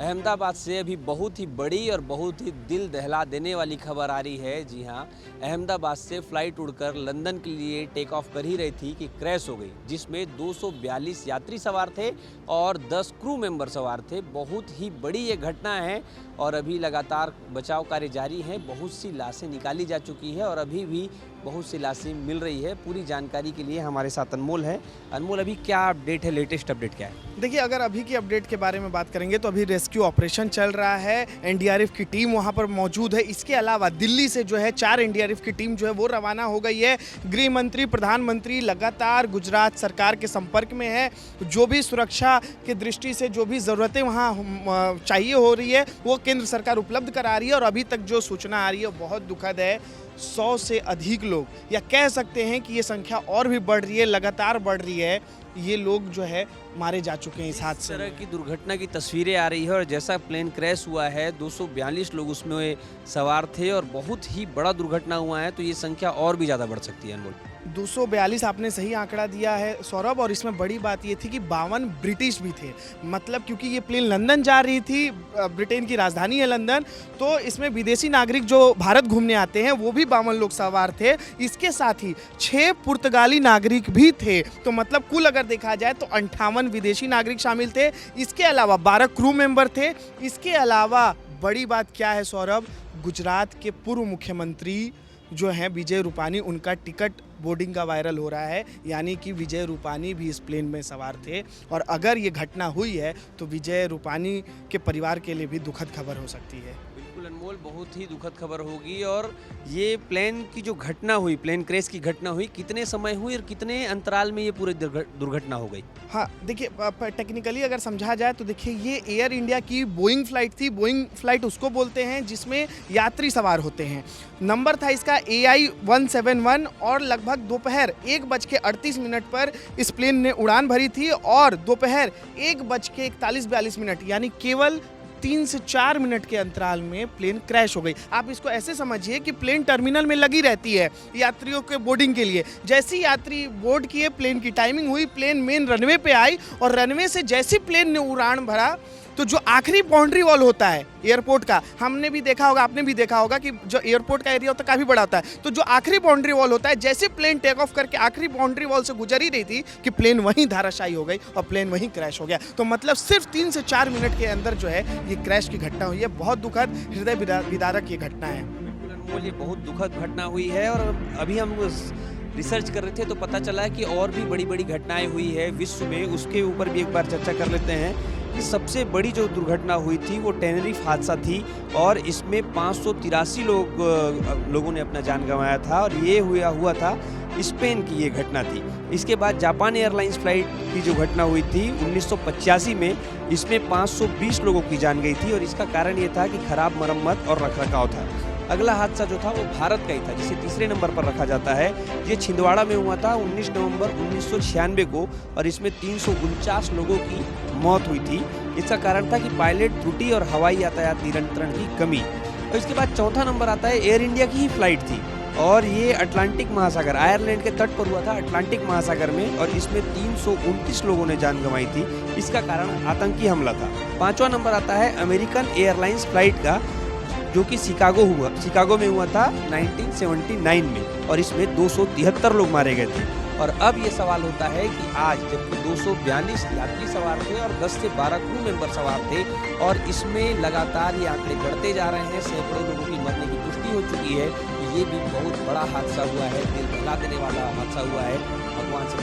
अहमदाबाद से अभी बहुत ही बड़ी और बहुत ही दिल दहला देने वाली खबर आ रही है। जी हाँ, अहमदाबाद से फ़्लाइट उड़कर लंदन के लिए टेक ऑफ कर ही रही थी कि क्रैश हो गई, जिसमें 242 यात्री सवार थे और 10 क्रू मेंबर सवार थे। बहुत ही बड़ी ये घटना है और अभी लगातार बचाव कार्य जारी है। बहुत सी लाशें निकाली जा चुकी है और अभी भी बहुत सी लाशें मिल रही है। पूरी जानकारी के लिए हमारे साथ अनमोल है। अनमोल, अभी क्या अपडेट है, लेटेस्ट अपडेट क्या है? देखिए, अगर अभी की अपडेट के बारे में बात करेंगे तो अभी रेस्क्यू ऑपरेशन चल रहा है। एनडीआरएफ की टीम वहां पर मौजूद है। इसके अलावा दिल्ली से जो है 4 एनडीआरएफ की टीम जो है वो रवाना हो गई है। गृह मंत्री, प्रधानमंत्री लगातार गुजरात सरकार के संपर्क में है। जो भी सुरक्षा की दृष्टि से जो भी ज़रूरतें वहाँ चाहिए हो रही है वो केंद्र सरकार उपलब्ध करा रही है। और अभी तक जो सूचना आ रही है वो बहुत दुखद है। 100 से अधिक लोग, या कह सकते हैं कि ये संख्या और भी बढ़ रही है, लगातार बढ़ रही है। ये लोग जो है मारे जा चुके हैं इस हादसे इस में। तरह की दुर्घटना की तस्वीरें आ रही है और जैसा प्लेन क्रैश हुआ है 242 लोग उसमें सवार थे और बहुत ही बड़ा दुर्घटना हुआ है, तो ये संख्या और भी ज़्यादा बढ़ सकती है। अनमोल, 242 आपने सही आंकड़ा दिया है सौरभ। और इसमें बड़ी बात ये थी कि 52 ब्रिटिश भी थे। मतलब क्योंकि ये प्लेन लंदन जा रही थी, ब्रिटेन की राजधानी है लंदन, तो इसमें विदेशी नागरिक जो भारत घूमने आते हैं वो भी 52 लोग सवार थे। इसके साथ ही 6 पुर्तगाली नागरिक भी थे। तो मतलब कुल अगर देखा जाए तो 58 विदेशी नागरिक शामिल थे। इसके अलावा 12 क्रू मेंबर थे। इसके अलावा बड़ी बात क्या है सौरभ, गुजरात के पूर्व मुख्यमंत्री जो हैं विजय रूपानी, उनका टिकट बोर्डिंग का वायरल हो रहा है। यानी कि विजय रूपानी भी इस प्लेन में सवार थे। और अगर ये घटना हुई है तो विजय रूपानी के परिवार के लिए भी दुखद खबर हो सकती है। बिल्कुल अनमोल, बहुत ही दुखद खबर होगी। और ये प्लेन की जो घटना हुई, प्लेन क्रैश की घटना हुई, कितने समय हुई और कितने अंतराल में ये पूरी दुर्घटना हो गई? हाँ, देखिए, टेक्निकली अगर समझा जाए तो देखिए ये एयर इंडिया की बोइंग फ्लाइट थी। बोइंग फ्लाइट उसको बोलते हैं जिसमें यात्री सवार होते हैं। नंबर था इसका AI 171 और लगभग दोपहर 1:38 पर इस प्लेन ने उड़ान भरी थी और दोपहर 1:41-42 यानी केवल 3 से 4 मिनट के अंतराल में प्लेन क्रैश हो गई। आप इसको ऐसे समझिए कि प्लेन टर्मिनल में लगी रहती है यात्रियों के बोर्डिंग के लिए। जैसे ही यात्री बोर्ड किए, प्लेन की टाइमिंग हुई, प्लेन मेन रनवे पे आई और रनवे से जैसे प्लेन ने उड़ान भरा तो जो आखिरी बाउंड्री वॉल होता है एयरपोर्ट का, हमने भी देखा होगा, आपने भी देखा होगा कि जो एयरपोर्ट का एरिया होता है काफ़ी बड़ा होता है, तो जो आखिरी बाउंड्री वॉल होता है, जैसे प्लेन टेक ऑफ करके आखिरी बाउंड्री वॉल से गुजर ही रही थी कि प्लेन वहीं धाराशायी हो गई और प्लेन वहीं क्रैश हो गया। तो मतलब सिर्फ 3 से 4 मिनट के अंदर जो है ये क्रैश की घटना हुई है। बहुत दुखद, हृदय विदारक ये घटना है। बिल्कुल अनमोल, ये बहुत दुखद घटना हुई है। और अभी हम रिसर्च कर रहे थे तो पता चला कि और भी बड़ी बड़ी घटनाएं हुई है विश्व में, उसके ऊपर भी एक बार चर्चा कर लेते हैं। कि सबसे बड़ी जो दुर्घटना हुई थी वो टेनरिफ हादसा थी और इसमें 583 लोगों ने अपना जान गंवाया था और ये हुआ था स्पेन की ये घटना थी। इसके बाद जापान एयरलाइंस फ्लाइट की जो घटना हुई थी 1985 में, इसमें 520 लोगों की जान गई थी और इसका कारण ये था कि खराब मरम्मत और रखरखाव था। अगला हादसा जो था वो भारत का ही था, जिसे तीसरे नंबर पर रखा जाता है। ये छिंदवाड़ा में हुआ था 19 नवंबर 1996 को और इसमें 349 लोगों की मौत हुई थी। इसका कारण था कि पायलट त्रुटि और हवाई यातायात नियंत्रण की कमी। और इसके बाद चौथा नंबर आता है, एयर इंडिया की ही फ्लाइट थी और ये अटलांटिक महासागर, आयरलैंड के तट पर हुआ था, अटलांटिक महासागर में, और इसमें 329 लोगों ने जान गंवाई थी। इसका कारण आतंकी हमला था। पांचवा नंबर आता है अमेरिकन एयरलाइंस फ्लाइट का, जो कि शिकागो में हुआ था 1979 में और इसमें 273 लोग मारे गए थे। और अब ये सवाल होता है कि आज जबकि 242 यात्री सवार थे और 10 से 12 क्रू मेंबर सवार थे और इसमें लगातार ये आंकड़े बढ़ते जा रहे हैं, सैकड़ों लोगों की मरने की पुष्टि हो चुकी है। ये भी बहुत बड़ा हादसा हुआ है, दिल दहला देने वाला हादसा हुआ है। भगवान से